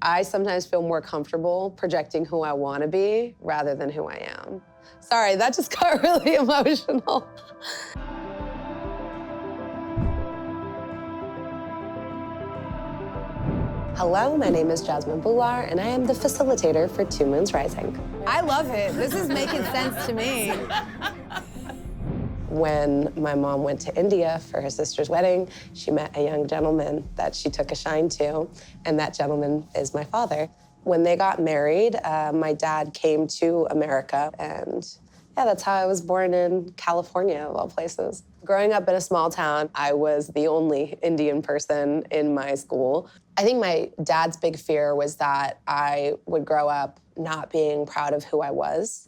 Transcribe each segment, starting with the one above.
I sometimes feel more comfortable projecting who I want to be rather than who I am. Sorry, that just got really emotional. Hello, my name is Jasmine Bhullar, and I am the facilitator for Two Moons Rising. I love it. This is making sense to me. When my mom went to India for her sister's wedding, she met a young gentleman that she took a shine to, and that gentleman is my father. When they got married, my dad came to America, and yeah, that's how I was born in California, of all places. Growing up in a small town, I was the only Indian person in my school. I think my dad's big fear was that I would grow up not being proud of who I was.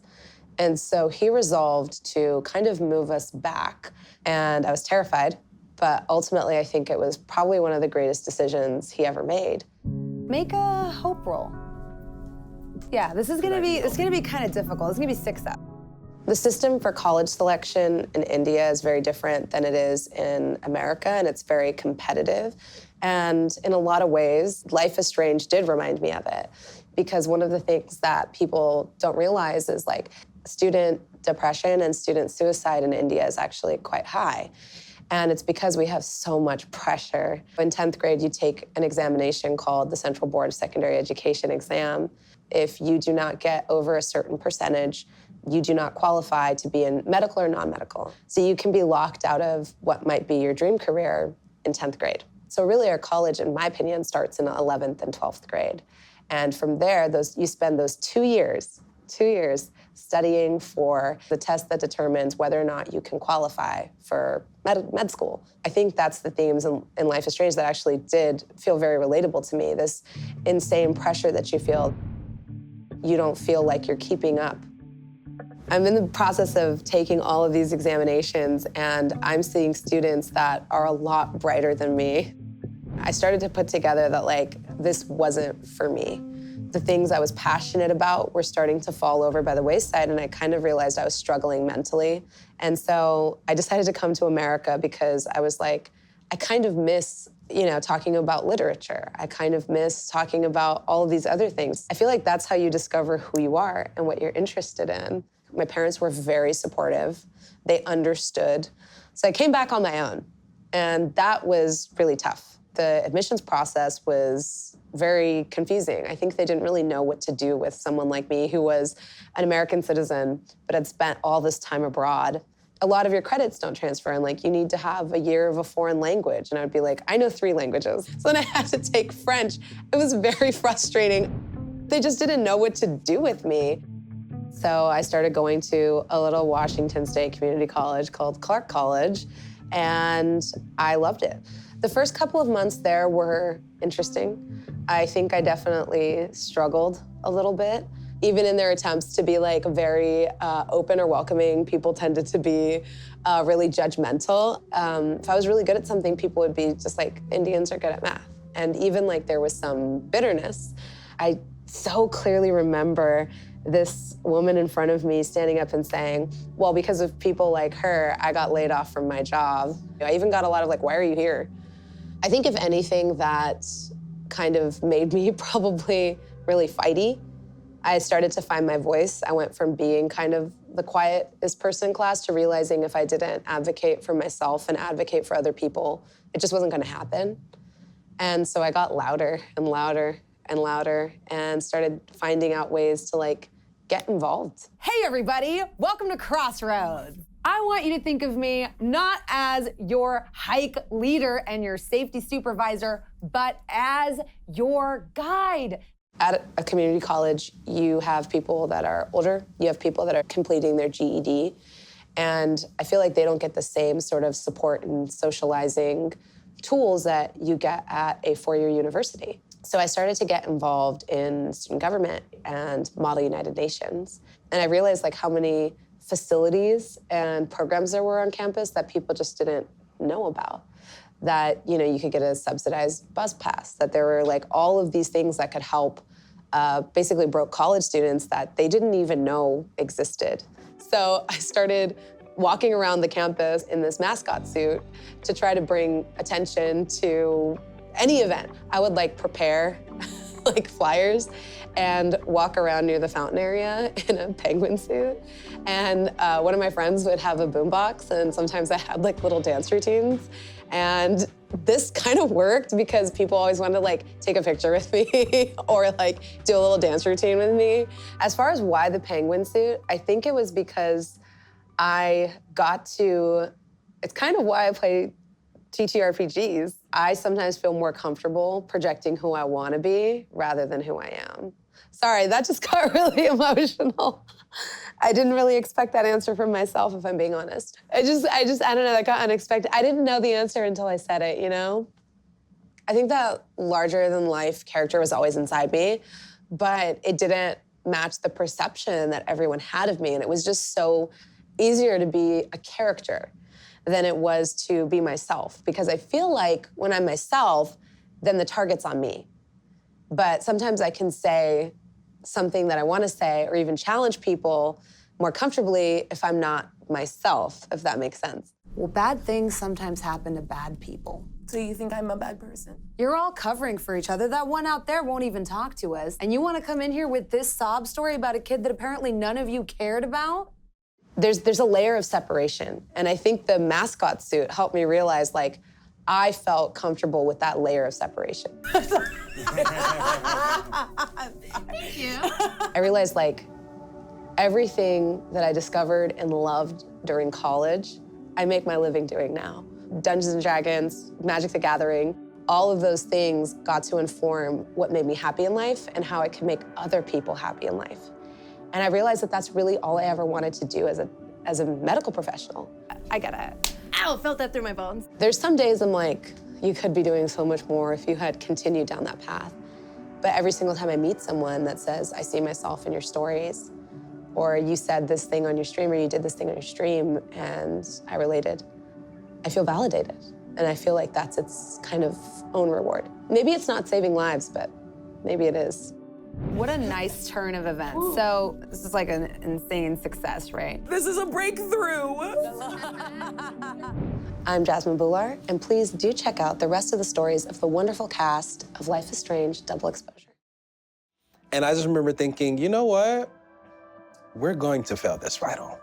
And so he resolved to kind of move us back. And I was terrified, but ultimately I think it was probably one of the greatest decisions he ever made. Make a hope roll. Yeah, it's gonna be kind of difficult. It's gonna be 6-up. The system for college selection in India is very different than it is in America, and it's very competitive. And in a lot of ways, Life is Strange did remind me of it, because one of the things that people don't realize is like student depression and student suicide in India is actually quite high. And it's because we have so much pressure. In 10th grade, you take an examination called the Central Board of Secondary Education exam. If you do not get over a certain percentage, you do not qualify to be in medical or non-medical. So you can be locked out of what might be your dream career in 10th grade. So really our college, in my opinion, starts in 11th and 12th grade. And from there, you spend those 2 years studying for the test that determines whether or not you can qualify for med school. I think that's the themes in Life is Strange that actually did feel very relatable to me. This insane pressure that you feel. You don't feel like you're keeping up. I'm in the process of taking all of these examinations, and I'm seeing students that are a lot brighter than me. I started to put together that, like, this wasn't for me. The things I was passionate about were starting to fall over by the wayside, and I kind of realized I was struggling mentally. And so I decided to come to America because I was like, I kind of miss, talking about literature. I kind of miss talking about all of these other things. I feel like that's how you discover who you are and what you're interested in. My parents were very supportive. They understood. So I came back on my own, and that was really tough. The admissions process was very confusing. I think they didn't really know what to do with someone like me who was an American citizen but had spent all this time abroad. A lot of your credits don't transfer, and like you need to have a year of a foreign language. And I would be like, I know 3 languages. So then I had to take French. It was very frustrating. They just didn't know what to do with me. So I started going to a little Washington State community college called Clark College, and I loved it. The first couple of months there were interesting. I think I definitely struggled a little bit. Even in their attempts to be like very open or welcoming, people tended to be really judgmental. If I was really good at something, people would be just like, Indians are good at math. And even like there was some bitterness. I so clearly remember this woman in front of me standing up and saying, well, because of people like her, I got laid off from my job. I even got a lot of like, why are you here? I think if anything that kind of made me probably really fighty, I started to find my voice. I went from being kind of the quietest person in class to realizing if I didn't advocate for myself and advocate for other people, it just wasn't gonna happen. And so I got louder and louder and louder and started finding out ways to like get involved. Hey everybody, welcome to Crossroads. I want you to think of me not as your hike leader and your safety supervisor, but as your guide. At a community college, you have people that are older, you have people that are completing their GED, and I feel like they don't get the same sort of support and socializing tools that you get at a 4-year university. So I started to get involved in student government and Model United Nations, and I realized like how many facilities and programs there were on campus that people just didn't know about. That, you could get a subsidized bus pass, that there were like all of these things that could help basically broke college students that they didn't even know existed. So I started walking around the campus in this mascot suit to try to bring attention to any event. I would like prepare like flyers and walk around near the fountain area in a penguin suit. And one of my friends would have a boombox, and sometimes I had like little dance routines. And this kind of worked because people always wanted to like take a picture with me or like do a little dance routine with me. As far as why the penguin suit, I think it was because I got to, it's kind of why I play TTRPGs. I sometimes feel more comfortable projecting who I want to be rather than who I am. Sorry, that just got really emotional. I didn't really expect that answer from myself, if I'm being honest. I don't know, that got unexpected. I didn't know the answer until I said it, you know? I think that larger than life character was always inside me, but it didn't match the perception that everyone had of me. And it was just so easier to be a character than it was to be myself. Because I feel like when I'm myself, then the target's on me. But sometimes I can say something that I want to say or even challenge people more comfortably if I'm not myself, if that makes sense. Well, bad things sometimes happen to bad people. So you think I'm a bad person? You're all covering for each other. That one out there won't even talk to us. And you want to come in here with this sob story about a kid that apparently none of you cared about? There's a layer of separation. And I think the mascot suit helped me realize, like, I felt comfortable with that layer of separation. Thank you. I realized, like, everything that I discovered and loved during college, I make my living doing now. Dungeons and Dragons, Magic the Gathering, all of those things got to inform what made me happy in life and how I could make other people happy in life. And I realized that that's really all I ever wanted to do as a medical professional. I got it. Ow, felt that through my bones. There's some days I'm like, you could be doing so much more if you had continued down that path. But every single time I meet someone that says, I see myself in your stories, or you said this thing on your stream, or you did this thing on your stream, and I related, I feel validated. And I feel like that's its kind of own reward. Maybe it's not saving lives, but maybe it is. What a nice turn of events. Ooh. So this is like an insane success, right? This is a breakthrough. I'm Jasmine Bhullar, and please do check out the rest of the stories of the wonderful cast of Life is Strange Double Exposure. And I just remember thinking, you know what? We're going to fail this right on.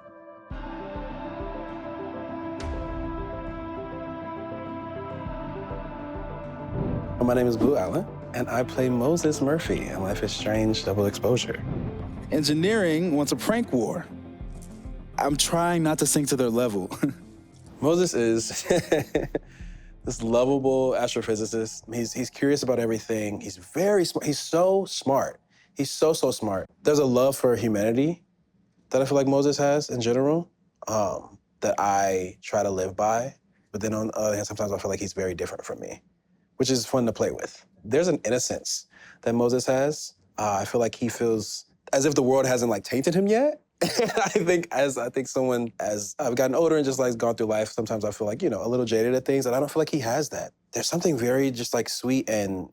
My name is Blue Allen, and I play Moses Murphy in Life is Strange Double Exposure. Engineering wants a prank war. I'm trying not to sink to their level. Moses is this lovable astrophysicist. He's curious about everything. He's very smart. He's so smart. He's so smart. There's a love for humanity that I feel like Moses has in general, that I try to live by. But then on the other hand, sometimes I feel like he's very different from me, which is fun to play with. There's an innocence that Moses has. I feel like he feels as if the world hasn't like tainted him yet. I think as I've gotten older and just like gone through life, sometimes I feel like, you know, a little jaded at things, and I don't feel like he has that. There's something very just like sweet and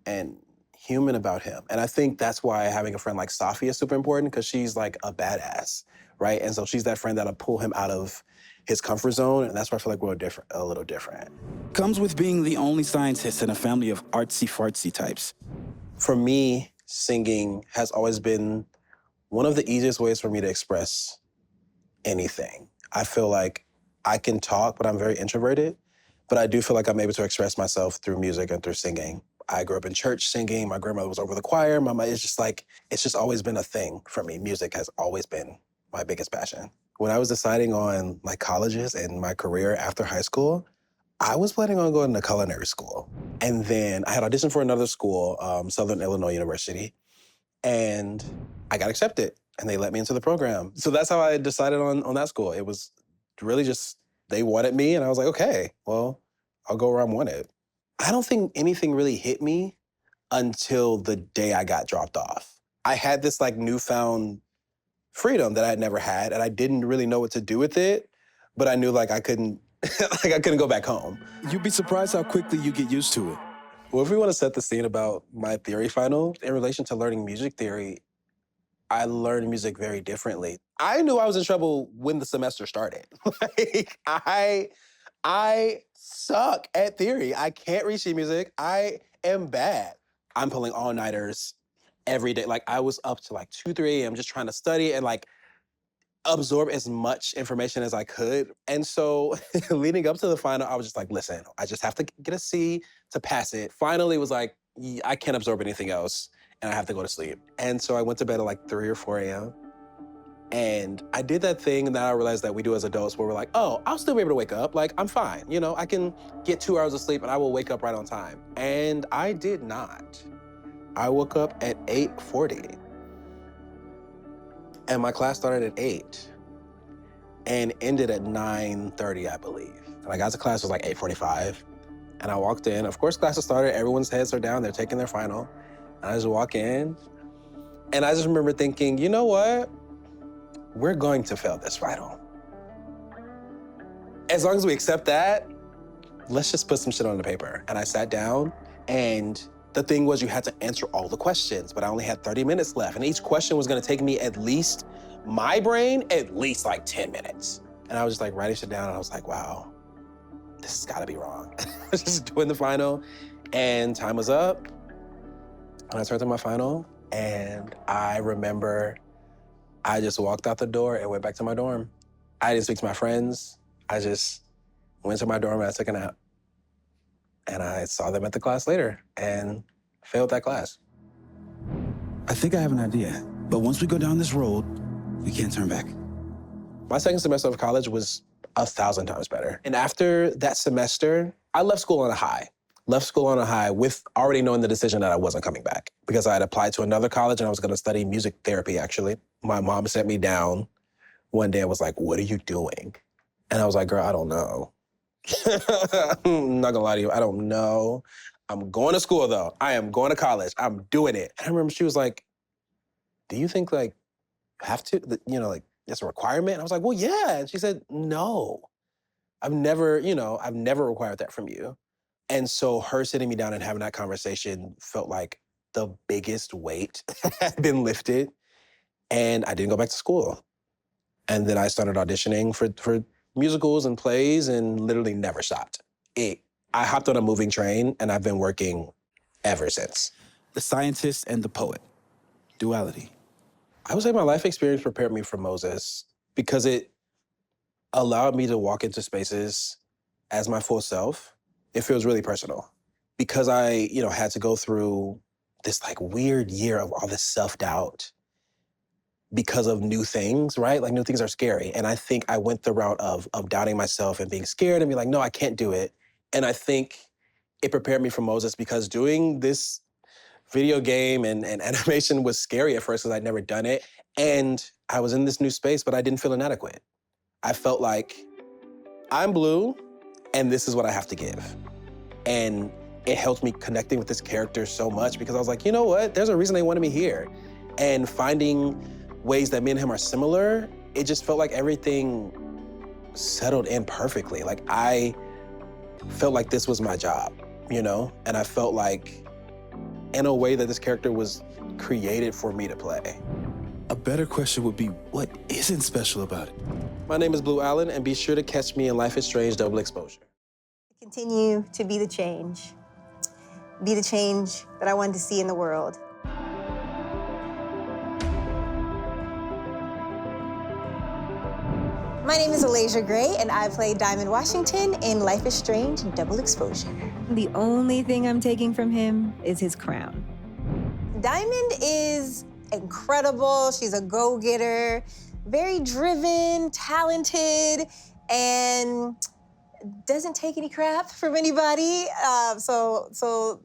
human about him. And I think that's why having a friend like Safi is super important, because she's like a badass, right? And so she's that friend that'll pull him out of his comfort zone, and that's why I feel like we're a little different. Comes with being the only scientist in a family of artsy-fartsy types. For me, singing has always been one of the easiest ways for me to express anything. I feel like I can talk, but I'm very introverted, but I do feel like I'm able to express myself through music and through singing. I grew up in church singing. My grandmother was over the choir. It's just always been a thing for me. Music has always been my biggest passion. When I was deciding on like colleges and my career after high school, I was planning on going to culinary school. And then I had auditioned for another school, Southern Illinois University, and I got accepted and they let me into the program. So that's how I decided on that school. It was really just, they wanted me and I was like, okay, well, I'll go where I'm wanted. I don't think anything really hit me until the day I got dropped off. I had this like newfound freedom that I had never had, and I didn't really know what to do with it, but I knew like I couldn't go back home. You'd be surprised how quickly you get used to it. Well, if we want to set the scene about my theory final, in relation to learning music theory, I learned music very differently. I knew I was in trouble when the semester started. Like, I suck at theory. I can't read sheet music. I am bad. I'm pulling all-nighters every day. Like I was up to like 2, 3 a.m. just trying to study and like absorb as much information as I could. And so leading up to the final, I was just like, listen, I just have to get a C to pass it. Finally was like, I can't absorb anything else and I have to go to sleep. And so I went to bed at like 3 or 4 a.m. And I did that thing that I realized that we do as adults where we're like, oh, I'll still be able to wake up. Like, I'm fine. You know, I can get 2 hours of sleep and I will wake up right on time. And I did not. I woke up at 8:40. And my class started at 8 and ended at 9:30, I believe. And I got to class, it was like 8:45. And I walked in. Of course, classes started. Everyone's heads are down. They're taking their final. And I just walk in. And I just remember thinking, you know what? We're going to fail this final. As long as we accept that, let's just put some shit on the paper. And I sat down, and the thing was you had to answer all the questions, but I only had 30 minutes left. And each question was gonna take me at least, my brain, at least like 10 minutes. And I was just like writing shit down, and I was like, wow, this has gotta be wrong. I was just doing the final, and time was up. And I turned to my final, and I remember I just walked out the door and went back to my dorm. I didn't speak to my friends. I just went to my dorm and I took a nap. And I saw them at the class later and failed that class. I think I have an idea, but once we go down this road, we can't turn back. My second semester of college was 1,000 times better. And after that semester, I left school on a high. Left school on a high with already knowing the decision that I wasn't coming back because I had applied to another college and I was gonna study music therapy, actually. My mom sent me down one day and was like, what are you doing? And I was like, girl, I don't know. I'm not gonna lie to you, I don't know. I'm going to school though. I am going to college. I'm doing it. And I remember she was like, do you think like you have to, you know, like it's a requirement? And I was like, well, yeah. And she said, no, I've never required that from you. And so her sitting me down and having that conversation felt like the biggest weight had been lifted. And I didn't go back to school. And then I started auditioning for musicals and plays and literally never stopped. I hopped on a moving train and I've been working ever since. The scientist and the poet. Duality. I would say my life experience prepared me for Moses because it allowed me to walk into spaces as my full self. It feels really personal because I, had to go through this like weird year of all this self-doubt because of new things, right? Like new things are scary. And I think I went the route of doubting myself and being scared and being like, no, I can't do it. And I think it prepared me for Moses because doing this video game and animation was scary at first because I'd never done it. And I was in this new space, but I didn't feel inadequate. I felt like I'm Blue and this is what I have to give. And it helped me connecting with this character so much because I was like, you know what? There's a reason they wanted me here. And finding ways that me and him are similar, it just felt like everything settled in perfectly. Like I felt like this was my job, And I felt like in a way that this character was created for me to play. A better question would be, what isn't special about it? My name is Blue Allen, and be sure to catch me in Life is Strange Double Exposure. Continue to be the change that I wanted to see in the world. My name is Ilasiea Gray, and I play Diamond Washington in Life is Strange Double Exposure. The only thing I'm taking from him is his crown. Diamond is incredible. She's a go-getter, very driven, talented, and doesn't take any crap from anybody. So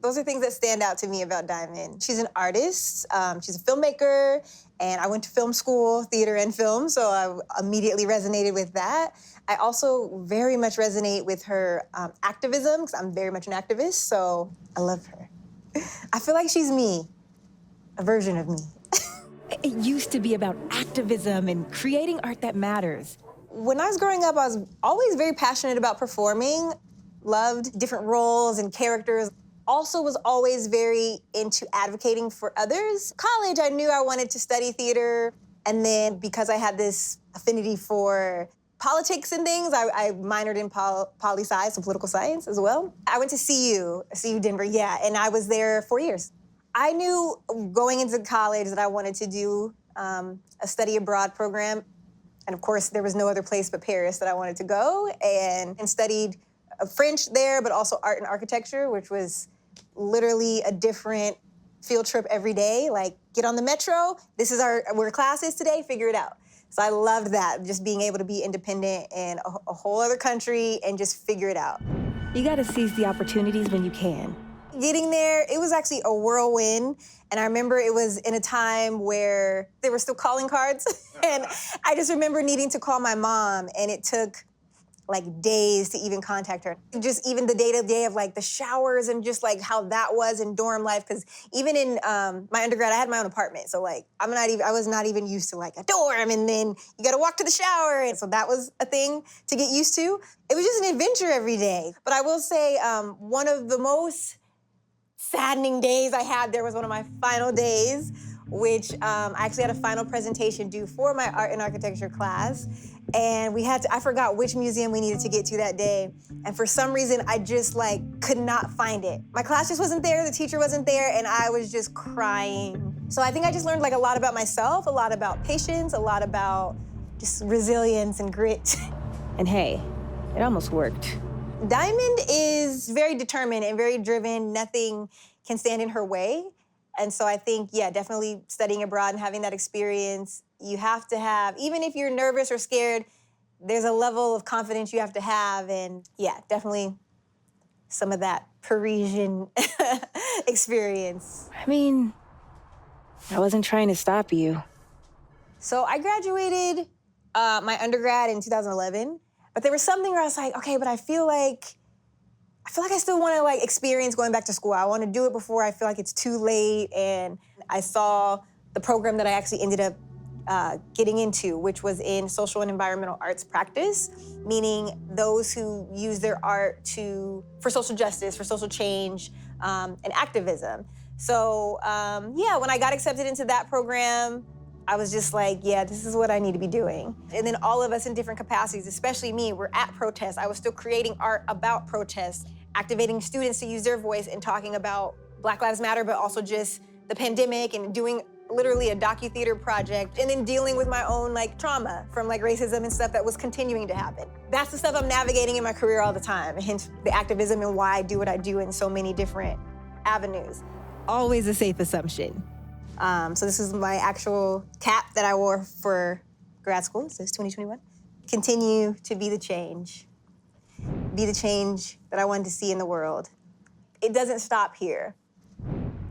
those are things that stand out to me about Diamond. She's an artist, she's a filmmaker, and I went to film school, theater and film, so I immediately resonated with that. I also very much resonate with her activism, because I'm very much an activist, so I love her. I feel like she's me, a version of me. It used to be about activism and creating art that matters. When I was growing up, I was always very passionate about performing, loved different roles and characters. Also was always very into advocating for others. College, I knew I wanted to study theater. And then because I had this affinity for politics and things, I minored in poli-sci, so political science as well. I went to CU Denver, yeah, and I was there 4 years. I knew going into college that I wanted to do a study abroad program. And of course, there was no other place but Paris that I wanted to go, and studied French there, but also art and architecture, which was literally a different field trip every day. Like, get on the metro, this is where class is today, figure it out. So I loved that, just being able to be independent in a whole other country and just figure it out. You gotta seize the opportunities when you can. Getting there, it was actually a whirlwind. And I remember it was in a time where there were still calling cards. And I just remember needing to call my mom, and it took like days to even contact her. Just even the day-to-day of like the showers and just like how that was in dorm life. Because even in my undergrad, I had my own apartment. So like, I was not even used to like a dorm, and then you gotta walk to the shower. And so that was a thing to get used to. It was just an adventure every day. But I will say one of the most saddening days I had there was one of my final days, which I actually had a final presentation due for my art and architecture class. And I forgot which museum we needed to get to that day. And for some reason, I just like could not find it. My class just wasn't there, the teacher wasn't there, and I was just crying. So I think I just learned like a lot about myself, a lot about patience, a lot about just resilience and grit. And hey, it almost worked. Diamond is very determined and very driven. Nothing can stand in her way. And so I think, yeah, definitely studying abroad and having that experience, you have to have, even if you're nervous or scared, there's a level of confidence you have to have. And yeah, definitely some of that Parisian experience. I mean, I wasn't trying to stop you. So I graduated my undergrad in 2011, but there was something where I was like, okay, but I feel like I still want to like experience going back to school. I want to do it before I feel like it's too late. And I saw the program that I actually ended up getting into, which was in social and environmental arts practice, meaning those who use their art for social justice, for social change, and activism. So yeah, when I got accepted into that program, I was just like, yeah, this is what I need to be doing. And then all of us in different capacities, especially me, were at protests. I was still creating art about protests, activating students to use their voice and talking about Black Lives Matter, but also just the pandemic, and doing literally a docu-theater project, and then dealing with my own like trauma from like racism and stuff that was continuing to happen. That's the stuff I'm navigating in my career all the time, hence the activism and why I do what I do in so many different avenues. Always a safe assumption. So this is my actual cap that I wore for grad school. It says 2021. Continue to be the change. Be the change that I wanted to see in the world. It doesn't stop here.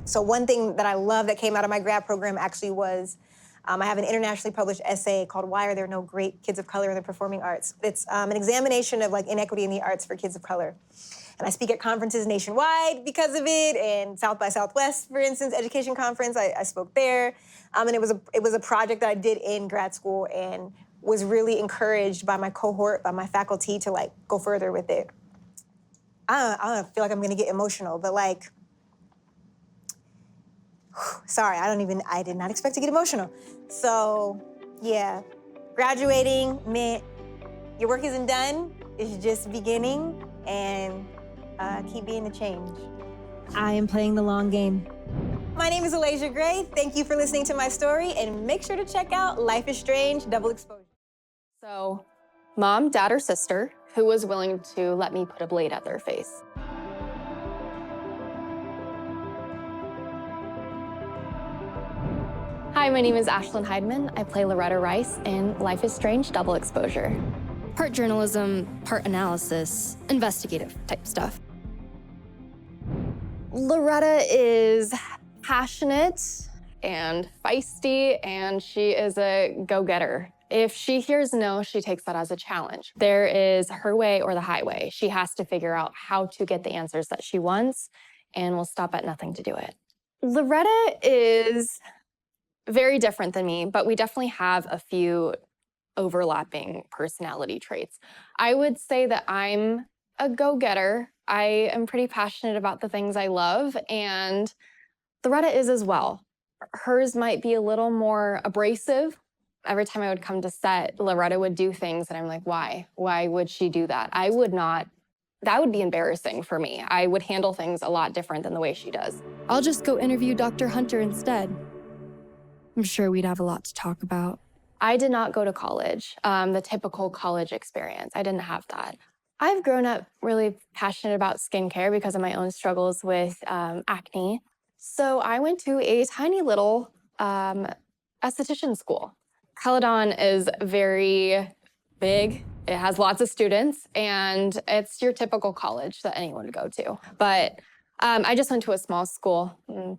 So one thing that I love that came out of my grad program actually was, I have an internationally published essay called Why Are There No Great Kids of Color in the Performing Arts? It's an examination of like inequity in the arts for kids of color. And I speak at conferences nationwide because of it, and South by Southwest, for instance, education conference, I spoke there. And it was a project that I did in grad school, and was really encouraged by my cohort, by my faculty, to like go further with it. I don't feel like I'm gonna get emotional, but like, sorry, I did not expect to get emotional. So yeah, graduating meant your work isn't done, it's just beginning, and keep being the change. I am playing the long game. My name is Ilasiea Gray. Thank you for listening to my story, and make sure to check out Life is Strange Double Exposure. So, mom, dad, or sister who was willing to let me put a blade at their face. Hi, my name is Ashlynn Hideman. I play Loretta Rice in Life is Strange Double Exposure. Part journalism, part analysis, investigative type stuff. Loretta is passionate and feisty, and she is a go-getter. If she hears no, she takes that as a challenge. There is her way or the highway. She has to figure out how to get the answers that she wants, and will stop at nothing to do it. Loretta is very different than me, but we definitely have a few overlapping personality traits. I would say that I'm a go-getter. I am pretty passionate about the things I love, and Loretta is as well. Hers might be a little more abrasive. Every time I would come to set, Loretta would do things and I'm like, why? Why would she do that? I would not That would be embarrassing for me. I would handle things a lot different than the way she does. I'll just go interview Dr. Hunter instead. I'm sure we'd have a lot to talk about. I did not go to college, the typical college experience. I didn't have that. I've grown up really passionate about skincare because of my own struggles with acne. So I went to a tiny little esthetician school. Caledon is very big. It has lots of students, and it's your typical college that anyone would go to. But I just went to a small school and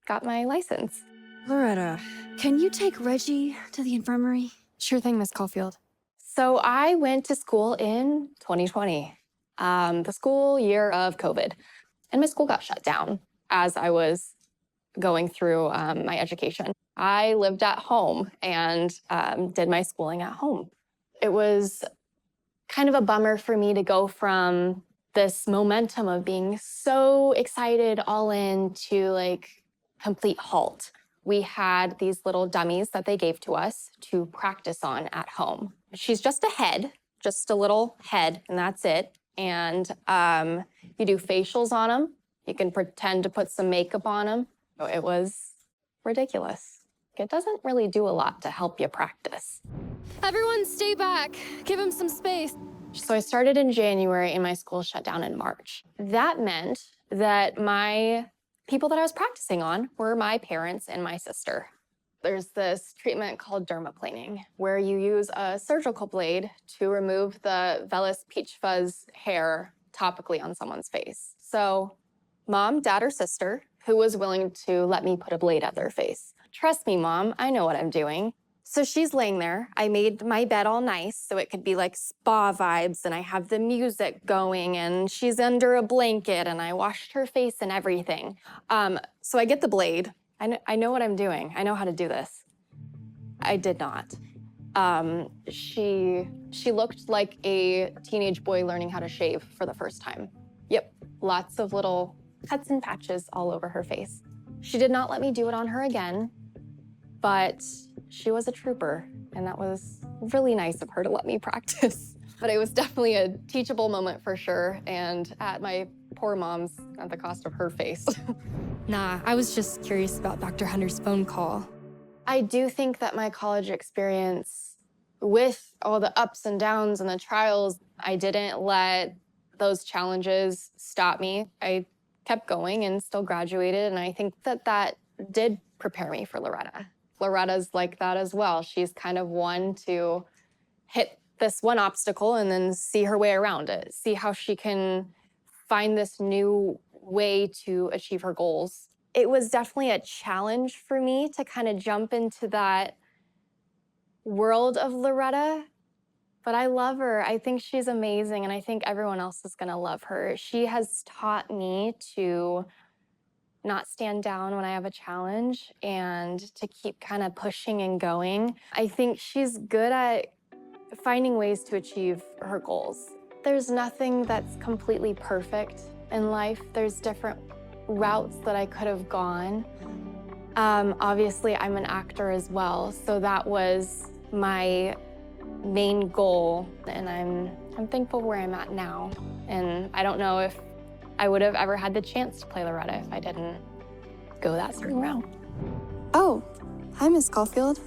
got my license. Loretta, can you take Reggie to the infirmary? Sure thing, Miss Caulfield. So I went to school in 2020, the school year of COVID, and my school got shut down as I was going through my education. I lived at home and did my schooling at home. It was kind of a bummer for me to go from this momentum of being so excited all in to like complete halt. We had these little dummies that they gave to us to practice on at home. She's just a head, just a little head, and that's it. And you do facials on them. You can pretend to put some makeup on them. It was ridiculous. It doesn't really do a lot to help you practice. Everyone stay back. Give him some space. So I started in January and my school shut down in March. That meant that my people that I was practicing on were my parents and my sister. There's this treatment called dermaplaning, where you use a surgical blade to remove the vellus peach fuzz hair topically on someone's face. So mom, dad, or sister, who was willing to let me put a blade at their face. Trust me, Mom, I know what I'm doing. So she's laying there. I made my bed all nice so it could be like spa vibes, and I have the music going, and she's under a blanket, and I washed her face and everything. So I get the blade. I know what I'm doing. I know how to do this. I did not. She looked like a teenage boy learning how to shave for the first time. Yep, lots of little cuts and patches all over her face. She did not let me do it on her again, but she was a trooper, and that was really nice of her to let me practice. But it was definitely a teachable moment for sure, and at my poor mom's at the cost of her face. Nah, I was just curious about Dr. Hunter's phone call. I do think that my college experience, with all the ups and downs and the trials, I didn't let those challenges stop me. I kept going and still graduated, and I think that that did prepare me for Loretta. Loretta's like that as well. She's kind of one to hit this one obstacle and then see her way around it, see how she can find this new way to achieve her goals. It was definitely a challenge for me to kind of jump into that world of Loretta, but I love her. I think she's amazing, and I think everyone else is gonna love her. She has taught me to not stand down when I have a challenge and to keep kind of pushing and going. I think she's good at finding ways to achieve her goals. There's nothing that's completely perfect in life. There's different routes that I could have gone. Obviously, I'm an actor as well, so that was my main goal, and I'm thankful where I'm at now. And I don't know if I would have ever had the chance to play Loretta if I didn't go that certain route. Oh, hi, Miss Caulfield.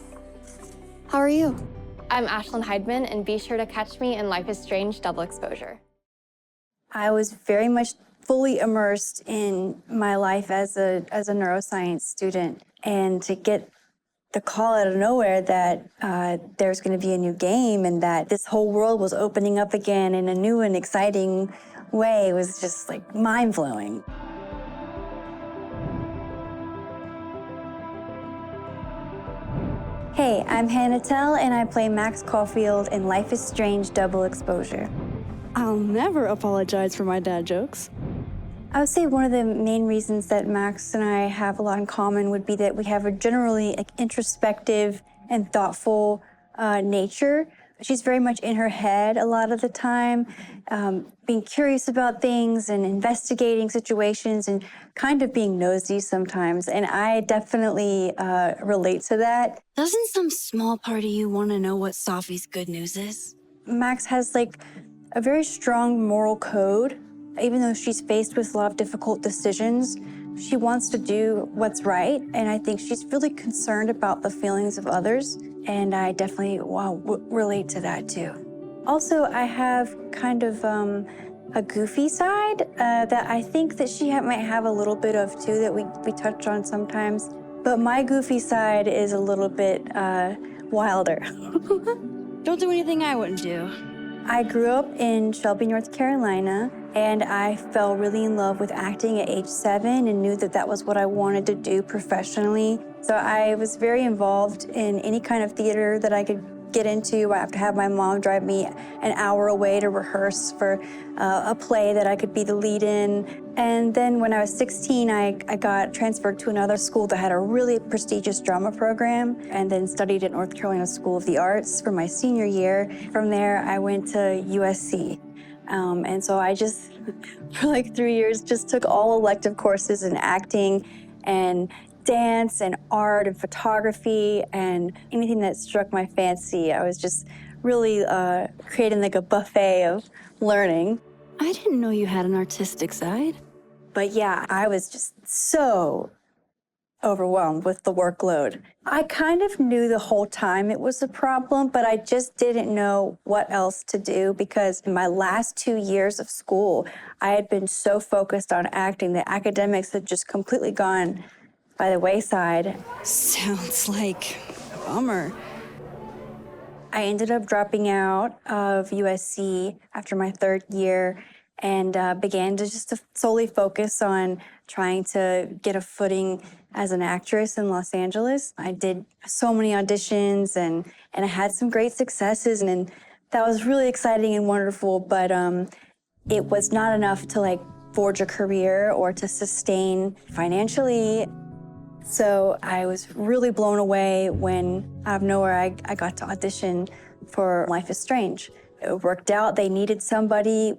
How are you? I'm Ashlynn Hideman, and be sure to catch me in Life is Strange Double Exposure. I was very much fully immersed in my life as a neuroscience student, and to get the call out of nowhere that there's going to be a new game and that this whole world was opening up again in a new and exciting way was just like mind-blowing. Hey, I'm Telle, and I play Max Caulfield in Life is Strange Double Exposure. I'll never apologize for my dad jokes. I would say one of the main reasons that Max and I have a lot in common would be that we have a generally introspective and thoughtful nature. She's very much in her head a lot of the time, being curious about things and investigating situations and kind of being nosy sometimes. And I definitely relate to that. Doesn't some small part of you want to know what Safi's good news is? Max has like a very strong moral code. Even though she's faced with a lot of difficult decisions, she wants to do what's right, and I think she's really concerned about the feelings of others, and I definitely relate to that too. Also, I have kind of a goofy side that I think that she might have a little bit of too that we touch on sometimes, but my goofy side is a little bit wilder. Don't do anything I wouldn't do. I grew up in Shelby, North Carolina, and I fell really in love with acting at age 7 and knew that that was what I wanted to do professionally. So I was very involved in any kind of theater that I could get into. I have to have my mom drive me an hour away to rehearse for a play that I could be the lead in. And then when I was 16, I got transferred to another school that had a really prestigious drama program, and then studied at North Carolina School of the Arts for my senior year. From there, I went to USC. And so I just, for like 3 years, just took all elective courses in acting and dance and art and photography and anything that struck my fancy. I was just really creating like a buffet of learning. I didn't know you had an artistic side. But yeah, I was just so overwhelmed with the workload. I kind of knew the whole time it was a problem, but I just didn't know what else to do because in my last 2 years of school, I had been so focused on acting that academics had just completely gone by the wayside. Sounds like a bummer. I ended up dropping out of USC after my 3rd year and began to just solely focus on trying to get a footing as an actress in Los Angeles. I did so many auditions and I had some great successes, and that was really exciting and wonderful, but it was not enough to like forge a career or to sustain financially. So I was really blown away when out of nowhere I got to audition for Life is Strange. It worked out. They needed somebody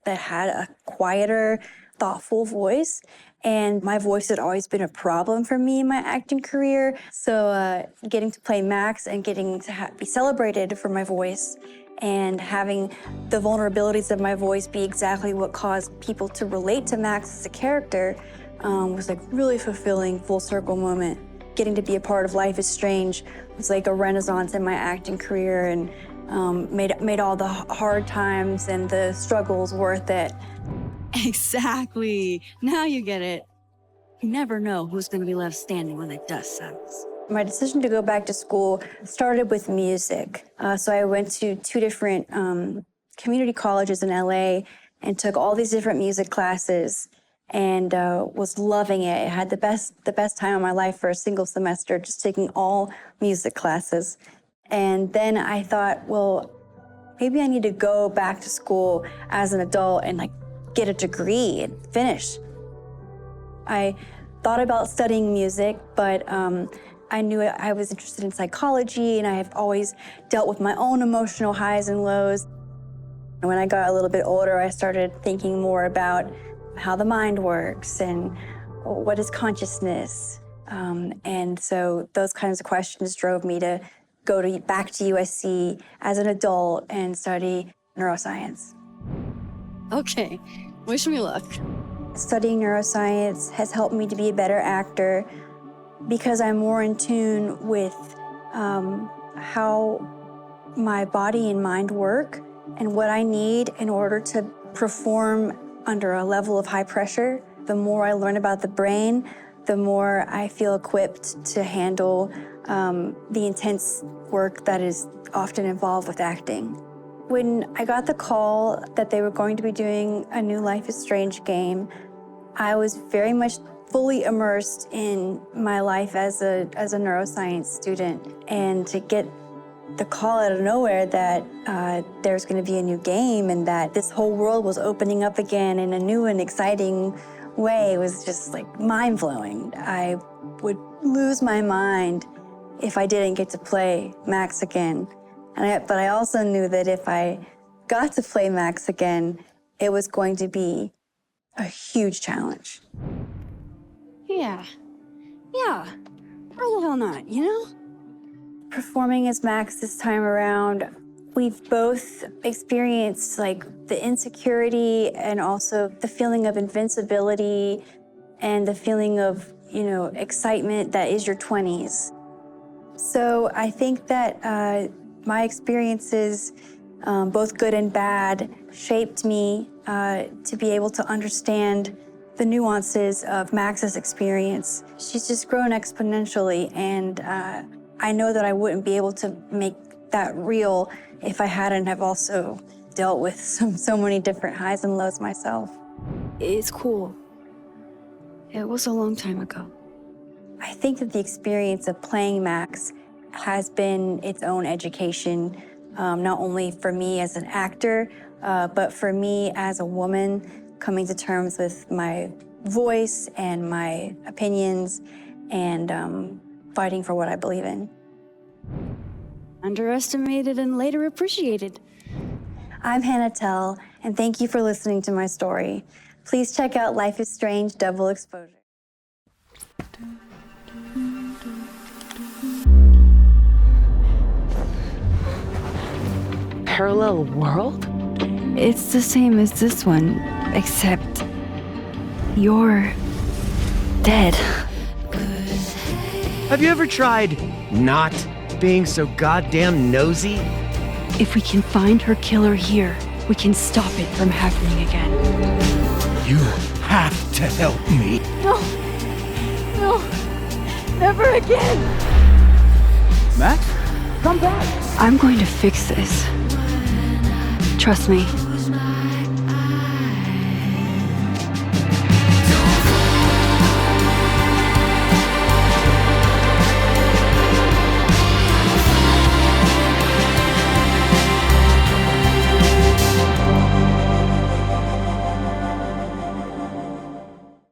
that had a quieter, thoughtful voice. And my voice had always been a problem for me in my acting career. So getting to play Max and getting to be celebrated for my voice and having the vulnerabilities of my voice be exactly what caused people to relate to Max as a character was like really fulfilling, full circle moment. Getting to be a part of Life is Strange was like a renaissance in my acting career, and made all the hard times and the struggles worth it. Exactly. Now you get it. You never know who's going to be left standing when the dust settles. My decision to go back to school started with music. So I went to 2 different community colleges in LA and took all these different music classes and was loving it. I had the best time of my life for a single semester, just taking all music classes. And then I thought, well, maybe I need to go back to school as an adult and like get a degree and finish. I thought about studying music, but I knew I was interested in psychology, and I have always dealt with my own emotional highs and lows. And when I got a little bit older, I started thinking more about how the mind works and what is consciousness. And so those kinds of questions drove me to go back to USC as an adult and study neuroscience. Okay, wish me luck. Studying neuroscience has helped me to be a better actor because I'm more in tune with how my body and mind work and what I need in order to perform under a level of high pressure. The more I learn about the brain, the more I feel equipped to handle the intense work that is often involved with acting. When I got the call that they were going to be doing a new Life is Strange game, I was very much fully immersed in my life as a neuroscience student. And to get the call out of nowhere that there's going to be a new game and that this whole world was opening up again in a new and exciting way was just like mind-blowing. I would lose my mind if I didn't get to play Max again. But I also knew that if I got to play Max again, it was going to be a huge challenge. Yeah. Why the hell not, you know? Performing as Max this time around We've both experienced like the insecurity and also the feeling of invincibility and the feeling of, excitement that is your 20s. So I think that my experiences, both good and bad, shaped me to be able to understand the nuances of Max's experience. She's just grown exponentially, and I know that I wouldn't be able to make that real if I hadn't have also dealt with so many different highs and lows myself. It's cool. It was a long time ago. I think that the experience of playing Max has been its own education, not only for me as an actor, but for me as a woman, coming to terms with my voice and my opinions and fighting for what I believe in. Underestimated and later appreciated. I'm Hannah Telle, and thank you for listening to my story. Please check out Life is Strange Double Exposure. Parallel world? It's the same as this one, except you're dead. Have you ever tried not being so goddamn nosy? If we can find her killer here, we can stop it from happening again. You have to help me. No, never again. Max, come back. I'm going to fix this. Trust me.